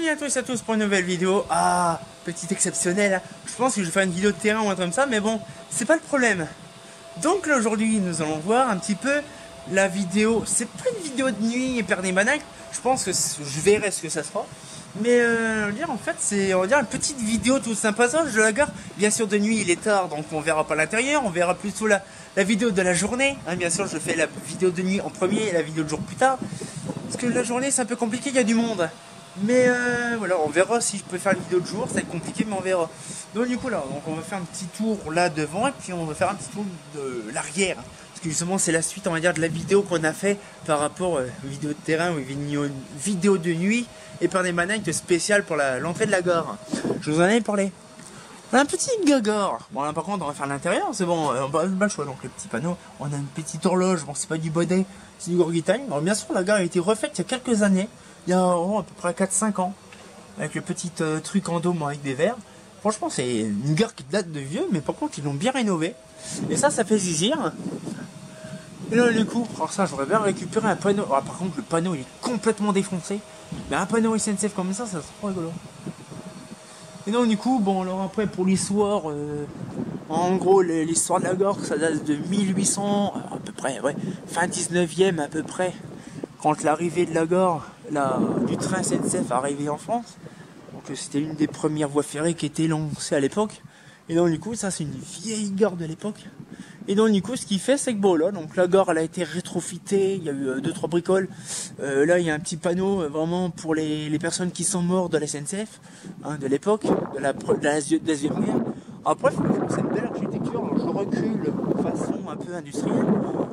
Bienvenue à tous pour une nouvelle vidéo. Ah, petite exceptionnelle. Je pense que je vais faire une vidéo de terrain ou un truc comme ça, mais bon, c'est pas le problème. Donc là aujourd'hui, nous allons voir un petit peu la vidéo. C'est pas une vidéo de nuit et perdre des manacs. Je pense que je verrai ce que ça sera. Mais dire en fait, c'est on va dire une petite vidéo tout sympatoche de la gare. Bien sûr de nuit, il est tard, donc on verra pas l'intérieur. On verra plutôt la vidéo de la journée. Hein, bien sûr, je fais la vidéo de nuit en premier et la vidéo de jour plus tard. Parce que la journée c'est un peu compliqué, il y a du monde. Mais voilà, on verra si je peux faire une vidéo de jour, ça va être compliqué, mais on verra. Donc du coup là, donc on va faire un petit tour là devant et puis on va faire un petit tour de l'arrière. Parce que justement c'est la suite, on va dire, de la vidéo qu'on a fait par rapport aux vidéos de terrain ou aux vidéos de nuit et par des manettes spéciales pour l'entrée de la gare. Je vous en avais parlé. On a un petit gagor. Bon là par contre on va faire l'intérieur, c'est bon, on va pas le choix. Donc le petit panneau, on a une petite horloge, bon c'est pas du baudet, c'est du Gorgitane. Alors bien sûr la gare a été refaite il y a quelques années. Il y a à peu près 4-5 ans, avec le petit truc en dôme avec des verres. Franchement, c'est une gare qui date de vieux, mais par contre, ils l'ont bien rénové. Et ça fait zizir. Et là, du coup, alors ça, j'aurais bien récupéré un panneau. Alors, par contre, le panneau, il est complètement défoncé. Mais un panneau SNCF comme ça serait trop rigolo. Et donc, du coup, bon, alors après, pour l'histoire, en gros, l'histoire de la gare, ça date de 1800, à peu près, ouais, fin 19e à peu près. Quand l'arrivée de la gare, du train SNCF arrivé en France, donc c'était l'une des premières voies ferrées qui était lancée à l'époque. Et donc du coup, ça c'est une vieille gare de l'époque. Et donc du coup, ce qu'il fait, c'est que bon là, donc la gare elle a été rétrofitée, il y a eu 2-3 bricoles. Là, il y a un petit panneau vraiment pour les personnes qui sont mortes de la SNCF, hein, de l'époque, de la Deuxième Guerre. Après, c'est une belle architecture, alors je recule de façon un peu industrielle.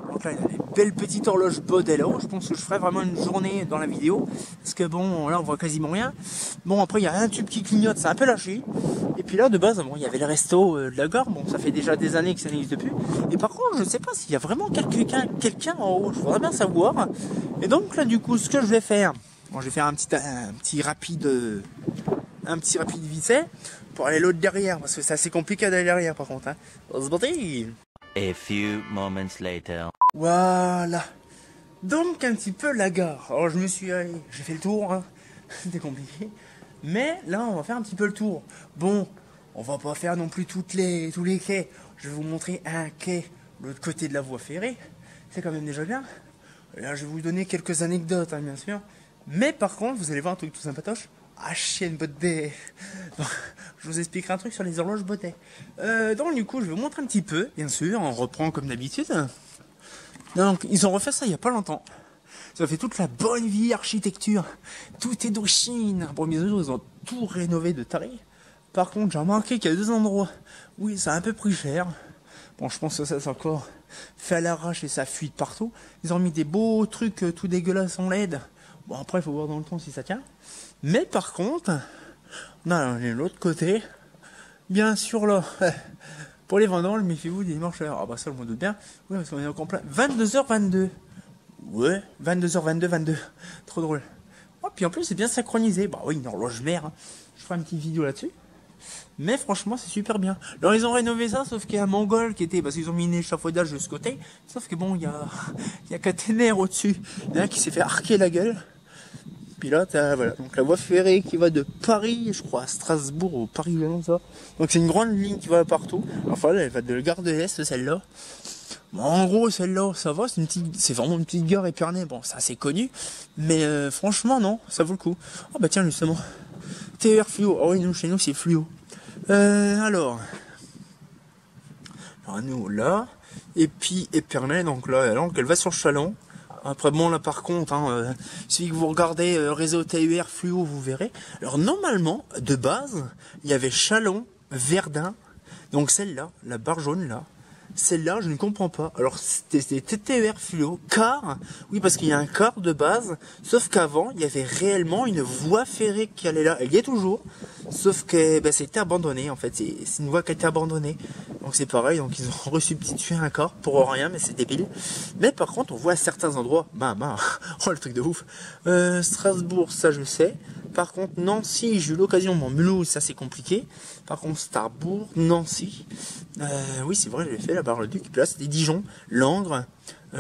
Donc là, il y a des belles petites horloges Bodello. Je pense que je ferai vraiment une journée dans la vidéo. Parce que bon, là, on voit quasiment rien. Bon, après, il y a un tube qui clignote, c'est un peu lâché. Et puis là, de base, bon, il y avait le resto de la gare. Bon, ça fait déjà des années que ça n'existe plus. Et par contre, je ne sais pas s'il y a vraiment quelqu'un en haut. Je voudrais bien savoir. Et donc là, du coup, ce que je vais faire, bon, je vais faire un petit rapide vite fait pour aller l'autre derrière. Parce que c'est assez compliqué d'aller derrière, par contre. Hein. On se bâtit. A few moments later. Voilà. Donc un petit peu la gare. Alors j'ai fait le tour, hein. C'était compliqué. Mais là on va faire un petit peu le tour. Bon, on va pas faire non plus tous les quais. Je vais vous montrer un quai de l'autre côté de la voie ferrée. C'est quand même déjà bien. Et là je vais vous donner quelques anecdotes, hein, bien sûr. Mais par contre, vous allez voir un truc tout sympatoche. Ah, chienne baudet. Je vous expliquerai un truc sur les horloges baudet. Donc du coup, je vais vous montrer un petit peu, bien sûr. On reprend comme d'habitude. Donc, ils ont refait ça il y a pas longtemps. Ça fait toute la bonne vieille architecture. Tout est d'origine. Bon, bien sûr, ils ont tout rénové de taré. Par contre, j'ai remarqué qu'il y a 2 endroits où ça a un peu pris cher. Bon, je pense que ça c'est encore fait à l'arrache et ça fuit de partout. Ils ont mis des beaux trucs tout dégueulasses en LED. Bon, après, il faut voir dans le temps si ça tient. Mais par contre, on a l'autre côté. Bien sûr, là, pour les vendanges, méfiez-vous des marcheurs. Ah bah ça, je m'en doute bien. Oui, parce qu'on est encore plein. 22h22. Ouais, 22h22. Trop drôle. Oh, puis en plus, c'est bien synchronisé. Bah oui, une horloge mère. Hein. Je ferai une petite vidéo là-dessus. Mais franchement, c'est super bien. Alors, ils ont rénové ça, sauf qu'il y a un mongol qui était... Parce qu'ils ont mis un échafaudage de ce côté. Sauf que bon, il y a caténaire au-dessus. Il y en a un qui s'est fait arquer la gueule. Puis là, voilà, donc la voie ferrée qui va de Paris, je crois, à Strasbourg, ou Paris, ça. Donc c'est une grande ligne qui va partout. Enfin, là, elle va de la gare de l'Est, celle-là. Bon, en gros, celle-là, ça va, c'est vraiment une petite gare Épernay. Bon, ça, c'est connu. Mais franchement, non, ça vaut le coup. Oh, bah tiens, justement. TER fluo. Oh oui, nous, chez nous, c'est fluo. Alors, nous, là. Et puis, Épernay, donc là, elle va sur Chalon. Après bon là par contre, hein, si vous regardez réseau TER fluo, vous verrez. Alors normalement, de base, il y avait Chalon, Verdun, donc celle-là, la barre jaune là, celle-là je ne comprends pas. Alors c'était TER fluo, car, oui parce qu'il y a un car de base, sauf qu'avant il y avait réellement une voie ferrée qui allait là, elle y est toujours, sauf que c'était abandonné en fait, c'est une voie qui a été abandonnée. Donc c'est pareil, donc ils ont resubstitué un corps pour rien, mais c'est débile. Mais par contre, on voit à certains endroits, oh le truc de ouf. Strasbourg, ça je sais. Par contre, Nancy, j'ai eu l'occasion, Mulhouse, ça c'est compliqué. Par contre, Starbourg, Nancy, oui c'est vrai, j'ai fait la Bar-le-Duc. Puis là, c'était Dijon, Langres,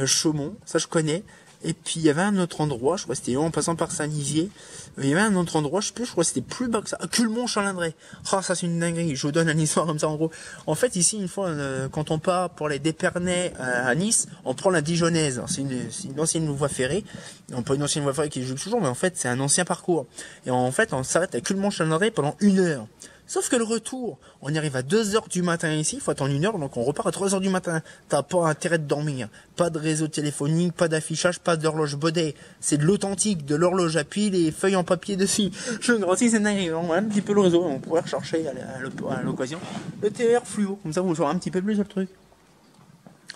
Chaumont, ça je connais. Et puis il y avait un autre endroit, je crois que c'était en passant par Saint-Nizier, il y avait un autre endroit, je crois que c'était plus bas que ça, Culmont-Chalindré. Ah, ça c'est une dinguerie, je vous donne une histoire comme ça en gros. En fait ici, une fois, quand on part pour les d'Épernay à Nice, on prend la Dijonnaise. C'est une ancienne voie ferrée, on pas une ancienne voie ferrée qui joue toujours, mais en fait c'est un ancien parcours. Et en fait on s'arrête à Culmont-Chalindré pendant 1 heure. Sauf que le retour, on y arrive à 2h du matin ici, il faut attendre 1 heure, donc on repart à 3h du matin. T'as pas intérêt de dormir. Pas de réseau téléphonique, pas d'affichage, pas d'horloge Baudet. C'est de l'authentique, de l'horloge à pile et feuilles en papier dessus. Je grandis, c'est dingue. On a un petit peu le réseau, on pourrait rechercher à l'occasion. Le TR fluo, comme ça vous saurez un petit peu plus le truc.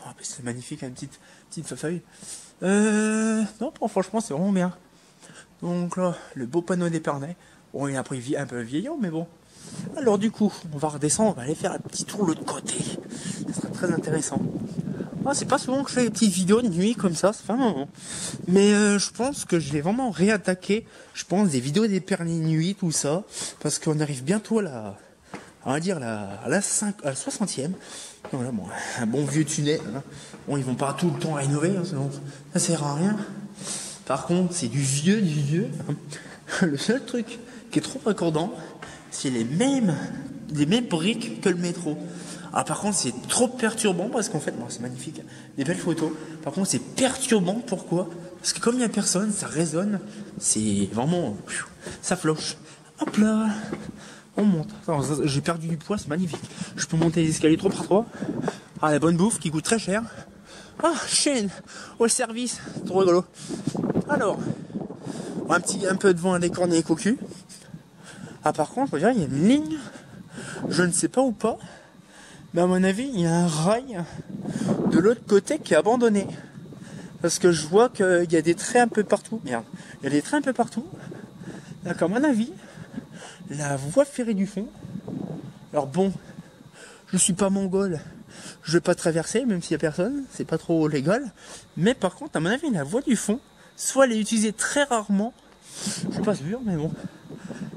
Oh, c'est magnifique, une petite feuille. Non, franchement, c'est vraiment bien. Donc là, le beau panneau d'Épernay. Bon, il a pris un peu vieillot, mais bon. Alors du coup, on va redescendre, on va aller faire un petit tour de l'autre côté. Ça sera très intéressant. Ah, c'est pas souvent que je fais des petites vidéos de nuit comme ça fait un moment. Mais je pense que je vais vraiment réattaquer, je pense, des vidéos d'Épernay nuit, tout ça. Parce qu'on arrive bientôt à la 60e. Voilà, bon, un bon vieux tunnel. Hein. Bon, ils vont pas tout le temps rénover, hein, sinon ça sert à rien. Par contre, c'est du vieux. Hein. Le seul truc qui est trop raccordant, c'est les mêmes briques que le métro. Alors par contre c'est trop perturbant parce qu'en fait, bon, c'est magnifique, des belles photos. Par contre c'est perturbant, pourquoi? Parce que comme il n'y a personne, ça résonne, c'est vraiment, ça floche. Hop là, on monte. J'ai perdu du poids, c'est magnifique. Je peux monter les escaliers 3 par 3. Ah, la bonne bouffe qui coûte très cher. Ah, chaîne au service, trop rigolo. Alors, un peu devant les cornets cocus. Ah, par contre, je veux dire, il y a une ligne, je ne sais pas où pas, mais à mon avis, il y a un rail de l'autre côté qui est abandonné. Parce que je vois qu'il y a des trains un peu partout. Merde, il y a des trains un peu partout. Donc, à mon avis, la voie ferrée du fond. Alors bon, je suis pas mongol, je vais pas traverser, même s'il y a personne, c'est pas trop légal. Mais par contre, à mon avis, la voie du fond, soit elle est utilisée très rarement, je suis pas sûr, mais bon.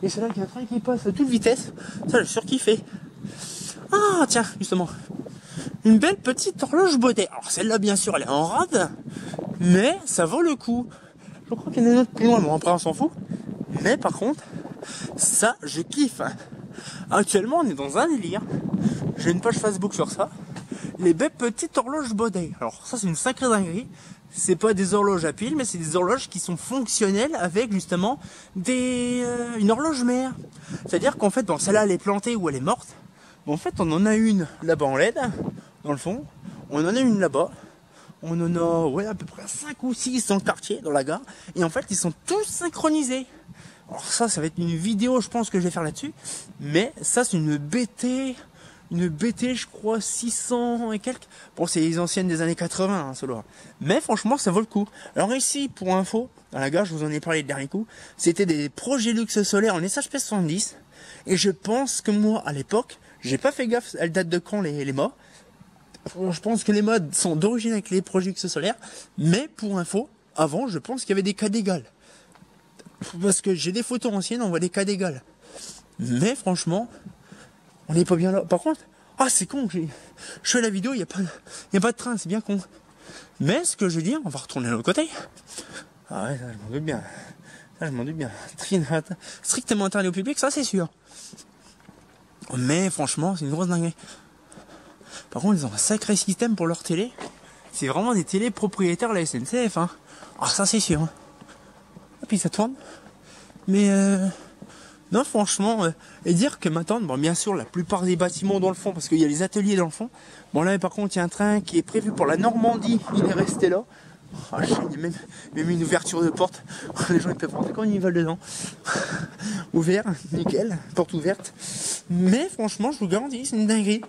Et c'est là qu'il y a un train qui passe à toute vitesse. Ça, j'ai surkiffé. Ah, tiens, justement. Une belle petite horloge Baudet. Alors, celle-là, bien sûr, elle est en rade. Mais ça vaut le coup. Je crois qu'il y en a une autre plus loin. Bon, après, on s'en fout. Mais par contre, ça, je kiffe. Actuellement, on est dans un délire. J'ai une page Facebook sur ça. Les belles petites horloges Baudet. Alors, ça, c'est une sacrée dinguerie. C'est pas des horloges à pile, mais c'est des horloges qui sont fonctionnelles avec justement une horloge mère. C'est-à-dire qu'en fait, bon, celle-là elle est plantée ou elle est morte. Mais en fait, on en a une là-bas en LED, dans le fond. On en a une là-bas. On en a à peu près 5 ou 6 dans le quartier, dans la gare. Et en fait, ils sont tous synchronisés. Alors ça va être une vidéo, je pense que je vais faire là-dessus. Mais ça, c'est une BT, je crois, 600 et quelques. Bon, c'est les anciennes des années 80, hein, cela. Mais franchement, ça vaut le coup. Alors ici, pour info, dans la gare, je vous en ai parlé le dernier coup, c'était des projets luxe solaires en SHP70. Et je pense que moi, à l'époque, j'ai pas fait gaffe, elle date de quand les mâts. Je pense que les modes sont d'origine avec les projets luxe solaires. Mais pour info, avant, je pense qu'il y avait des cas d'égal. Parce que j'ai des photos anciennes, on voit des cas d'égal. Mais franchement, on n'est pas bien là. Par contre, c'est con, je fais la vidéo, il n'y a pas de train, c'est bien con. Mais ce que je veux dire, on va retourner de l'autre côté. Ah ouais, ça je m'en doute bien. Strictement interdit au public, ça c'est sûr. Mais franchement, c'est une grosse dinguerie. Par contre, ils ont un sacré système pour leur télé. C'est vraiment des télés propriétaires de la SNCF. Hein. Ah, ça c'est sûr. Et puis ça tourne. Mais non, franchement, et dire que maintenant, bon, bien sûr, la plupart des bâtiments dans le fond, parce qu'il y a les ateliers dans le fond. Bon là, par contre, il y a un train qui est prévu pour la Normandie. Il est resté là. Il y a même une ouverture de porte. Les gens ils peuvent rentrer quand ils veulent dedans. Ouvert, nickel, porte ouverte. Mais franchement, je vous garantis, c'est une dinguerie.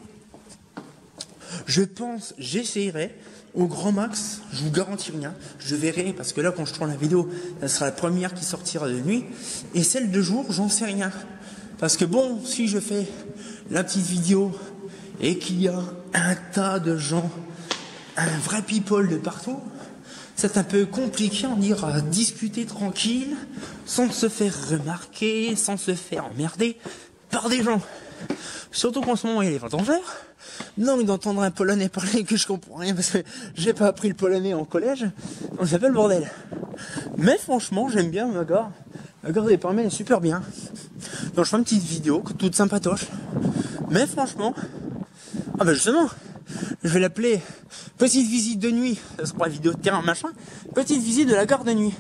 Je pense, j'essayerai au grand max, je vous garantis rien. Je verrai, parce que là, quand je tourne la vidéo, ça sera la première qui sortira de nuit. Et celle de jour, j'en sais rien. Parce que bon, si je fais la petite vidéo et qu'il y a un tas de gens, un vrai people de partout, c'est un peu compliqué en dire à discuter tranquille, sans se faire remarquer, sans se faire emmerder par des gens. Surtout qu'en ce moment, il y a les vendangeurs. Donc d'entendre un polonais parler que je comprends rien parce que j'ai pas appris le polonais en collège, donc ça fait le bordel. Mais franchement, j'aime bien ma gare. La gare des Parmets est super bien. Donc je fais une petite vidéo, toute sympatoche. Mais franchement, ah bah justement, je vais l'appeler petite visite de nuit. Ça sera la vidéo de terrain machin. Petite visite de la gare de nuit.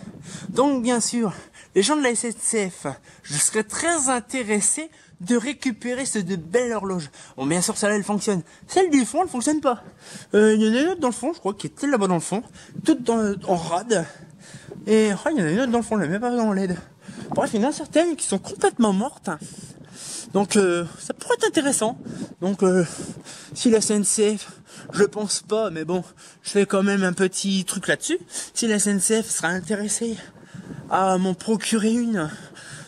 Donc bien sûr, les gens de la SNCF, je serais très intéressé de récupérer cette de belle horloge. Bon, bien sûr, celle-là, elle fonctionne. Celle du fond, elle fonctionne pas. Il y en a une autre dans le fond, je crois, qui était là-bas dans le fond. Toute en rade. Et il y en a une autre dans le fond, je l'ai même pas dans LED. Bref, il y en a certaines qui sont complètement mortes. Donc, ça pourrait être intéressant. Donc, si la SNCF, je pense pas, mais bon, je fais quand même un petit truc là-dessus. Si la SNCF sera intéressée à m'en procurer une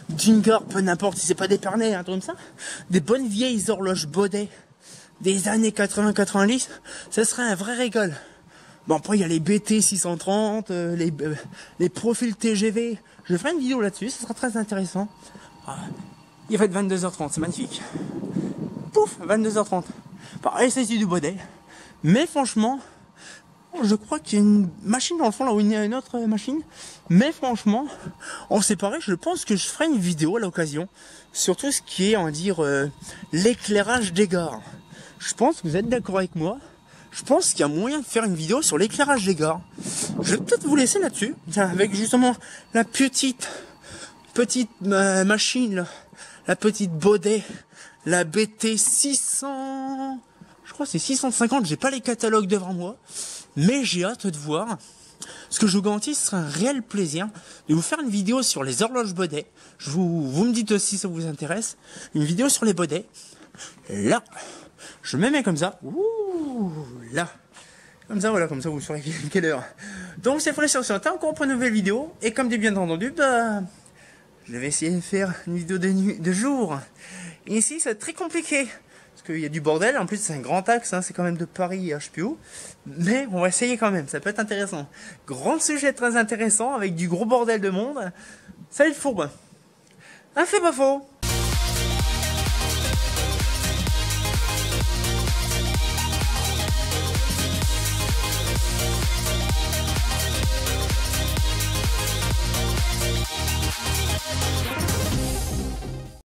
d'une gare, peu n'importe si c'est pas d'Épernay, un truc comme ça, des bonnes vieilles horloges Baudet des années 80-90, ça serait un vrai régal. Bon, après il y a les BT 630, les profils TGV, je ferai une vidéo là-dessus, ça sera très intéressant. Il va être 22h30, c'est magnifique. Pouf, 22h30. Pareil, c'est du Baudet. Mais franchement, je crois qu'il y a une machine dans le fond là où il y a une autre machine. Mais franchement, en séparé, je pense que je ferai une vidéo à l'occasion sur tout ce qui est, on va dire, l'éclairage des gares. Je pense que vous êtes d'accord avec moi. Je pense qu'il y a moyen de faire une vidéo sur l'éclairage des gares. Je vais peut-être vous laisser là-dessus, avec justement la petite machine, là, la petite Baudet, la BT 600... Je crois que c'est 650, j'ai pas les catalogues devant moi. Mais j'ai hâte de voir. Ce que je vous garantis, ce sera un réel plaisir de vous faire une vidéo sur les horloges Baudet. Vous me dites aussi si ça vous intéresse. Une vidéo sur les Baudet. Là, je me mets comme ça. Ouh, là. Comme ça, voilà, comme ça vous saurez quelle heure. Donc c'est frais sur temps encore pour une nouvelle vidéo. Et comme bien entendu, je vais essayer de faire une vidéo de nuit, de jour. Et ici, c'est très compliqué. Parce qu'il y a du bordel, en plus c'est un grand axe, hein, c'est quand même de Paris à je sais plus où. Mais on va essayer quand même, ça peut être intéressant. Grand sujet très intéressant, avec du gros bordel de monde. Ça va être fourbe. Un fait pas faux.